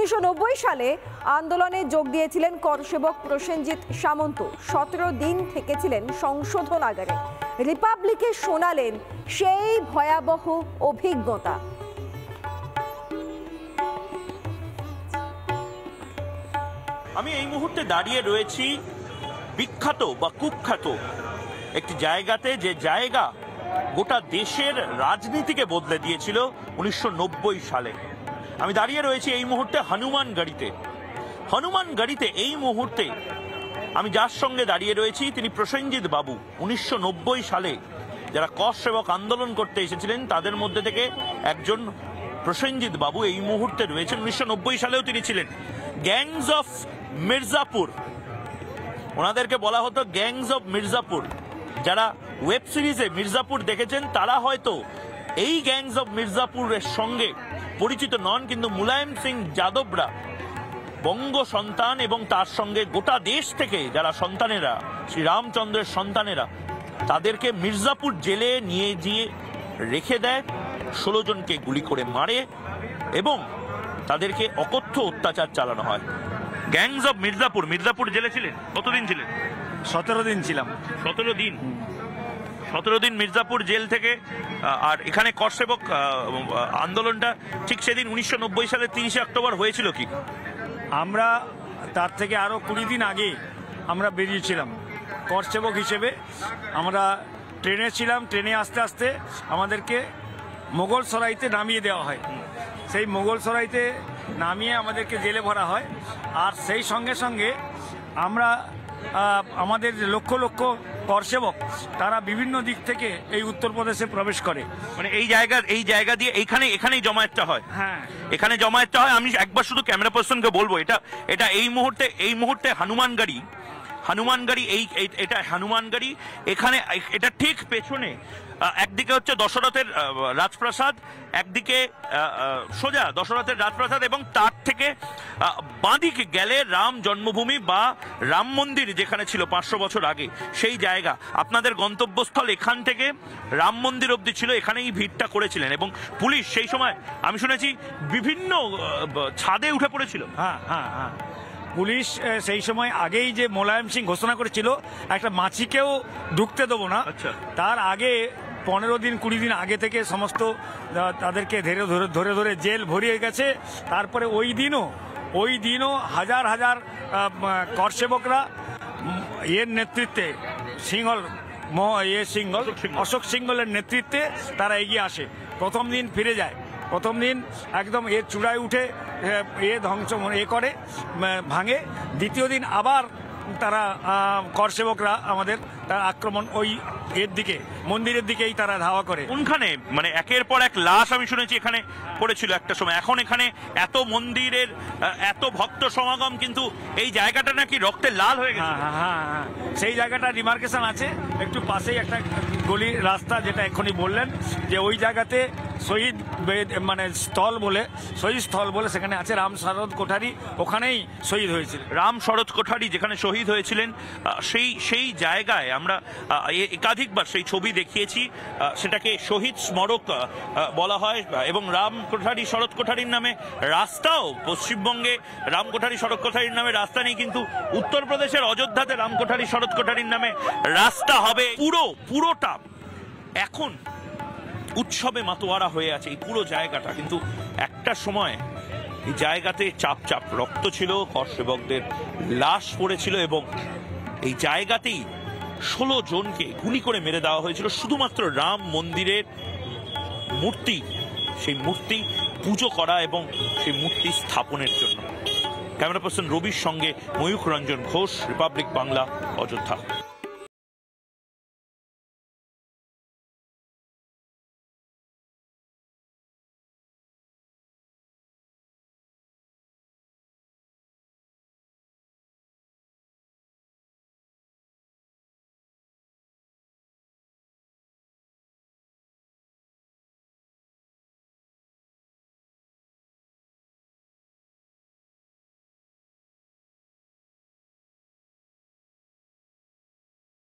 1990 সালে আন্দোলনে যোগ দিয়েছিলেন করসেবক প্রসেনজিৎ সামন্ত। 17 দিন থেকেছিলেন সংশোধনাগারে। রিপাবলিকে শোনালেন সেই ভয়াবহ অভিজ্ঞতা। আমি এই মুহূর্তে দাঁড়িয়ে রয়েছি বিখ্যাত বা কুখ্যাত একটি জায়গাতে, যে জায়গা গোটা দেশের রাজনীতিকে বদলে দিয়েছিল 1990 সালে। আমি দাঁড়িয়ে রয়েছি এই মুহূর্তে হনুমানগড়িতে। এই মুহূর্তে আমি যার সঙ্গে দাঁড়িয়ে রয়েছি তিনি প্রসেনজিৎ বাবু। 1990 সালে যারা করসেবক আন্দোলন করতে এসেছিলেন তাদের মধ্যে থেকে একজন প্রসেনজিৎ বাবু এই মুহূর্তে রয়েছেন। 1990 সালেও তিনি ছিলেন গ্যাংস অফ মির্জাপুর। ওনাদেরকে বলা হতো গ্যাংস অফ মির্জাপুর। যারা ওয়েব সিরিজে মির্জাপুর দেখেছেন তারা হয়তো এই গ্যাংস অফ মির্জাপুরের সঙ্গে পরিচিত নন, কিন্তু মুলায়ম সিং যাদবরা বঙ্গ সন্তান এবং তার সঙ্গে গোটা দেশ থেকে যারা সন্তানেরা, শ্রী রামচন্দ্রের সন্তানেরা, তাদেরকে মির্জাপুর জেলে নিয়ে গিয়ে রেখে দেয়, 16 জনকে গুলি করে মারে এবং তাদেরকে অকথ্য অত্যাচার চালানো হয়। গ্যাংস অফ মির্জাপুর জেলে ছিলেন। কতদিন ছিলেন? 17 দিন ছিলাম। 17 দিন মির্জাপুর জেল থেকে। আর এখানে করসেবক আন্দোলনটা ঠিক সেদিন 1990 সালের 30 অক্টোবর হয়েছিল কি? আমরা তার থেকে আরও 20 দিন আগে আমরা বেরিয়েছিলাম করসেবক হিসেবে। আমরা ট্রেনে ছিলাম। ট্রেনে আস্তে আস্তে আমাদেরকে মোগলসরাইতে নামিয়ে দেওয়া হয়। সেই মোগলসরাইতে নামিয়ে আমাদেরকে জেলে ভরা হয়। আর সেই সঙ্গে সঙ্গে আমরা আমাদের লক্ষ লক্ষ করসেবক তারা বিভিন্ন দিক থেকে এই উত্তরপ্রদেশে প্রবেশ করে। মানে এই জায়গা দিয়ে এখানেই জমায়েতটা হয়। হ্যাঁ, এখানে জমায়েতটা হয়। আমি একবার শুধু ক্যামেরা পার্সনকে বলবো, এটা এই মুহূর্তে হনুমানগড়ি এটা হনুমানগড়ি। এখানে এটা ঠিক পেছনে একদিকে হচ্ছে দশরথের রাজপ্রাসাদ, একদিকে সোজা দশরথের রাজপ্রাসাদ এবং তার থেকে বাঁদিকে গেলে রাম জন্মভূমি বা রাম মন্দির যেখানে ছিল 500 বছর আগে সেই জায়গা। আপনাদের গন্তব্যস্থল এখান থেকে রাম মন্দির অবধি ছিল। এখানেই ভিড়টা করেছিলেন এবং পুলিশ সেই সময় আমি শুনেছি বিভিন্ন ছাদে উঠে পড়েছিল। হ্যাঁ, পুলিশ সেই সময় আগেই যে মোলায়ম সিং ঘোষণা করেছিল একটা মাছিকেও ঢুকতে দেবো না, তার আগে 15 দিন 20 দিন আগে থেকে সমস্ত তাদেরকে ধরে ধরে জেল ভরিয়ে গেছে। তারপরে ওই দিনও হাজার হাজার করসেবকরা এর নেতৃত্বে অশোক সিংহলের নেতৃত্বে তারা এগিয়ে আসে। প্রথম দিন ফিরে যায়। প্রথম দিন একদম এর চূড়ায় উঠে ধ্বংস করে ভাঙে। দ্বিতীয় দিন আবার তারা করসেবকরা আমাদের তার আক্রমণ ওই এর দিকে মন্দিরের দিকেই তারা ধাওয়া করে। কোনখানে মানে একের পর এক লাশ আমি শুনেছি এখানে পড়েছিল একটা সময়। এখন এখানে এত মন্দিরের এত ভক্ত সমাগম, কিন্তু এই জায়গাটা নাকি রক্তে লাল হয়ে গেছে। হ্যাঁ, সেই জায়গাটা রিমার্কেশন আছে। একটু পাশেই একটা গলি রাস্তা, যেটা এক্ষুনি বললেন যে ওই জায়গাতে শহীদ স্থল বলে সেখানে আছে। রাম শরৎ কোঠারি ওখানেই শহীদ হয়েছিল। রাম শরৎ কোঠারি যেখানে শহীদ হয়েছিলেন সেই জায়গায় আমরা একাধিকবার সেই ছবি দেখিয়েছি। সেটাকে শহীদ স্মারক বলা হয় এবং রাম কোঠারি শরৎ কোঠারির নামে রাস্তাও পশ্চিমবঙ্গে রাম কোঠারি শরৎ কোঠারির নামে রাস্তা নেই, কিন্তু উত্তরপ্রদেশের অযোধ্যাতে রাম কোঠারি শরৎ কোঠারির নামে রাস্তা হবে। পুরোটা এখন উৎসবে মাতোয়ারা হয়ে আছে এই পুরো জায়গাটা, কিন্তু একটা সময় এই জায়গাতে চাপ রক্ত ছিল, করসেবকদের লাশ পড়েছিল এবং এই জায়গাতেই 16 জনকে গুলি করে মেরে দেওয়া হয়েছিল শুধুমাত্র রাম মন্দিরের মূর্তি, সেই মূর্তি পুজো করা এবং সেই মূর্তি স্থাপনের জন্য। ক্যামেরা পার্সন রবির সঙ্গে ময়ূখ রঞ্জন ঘোষ, রিপাবলিক বাংলা, অযোধ্যা।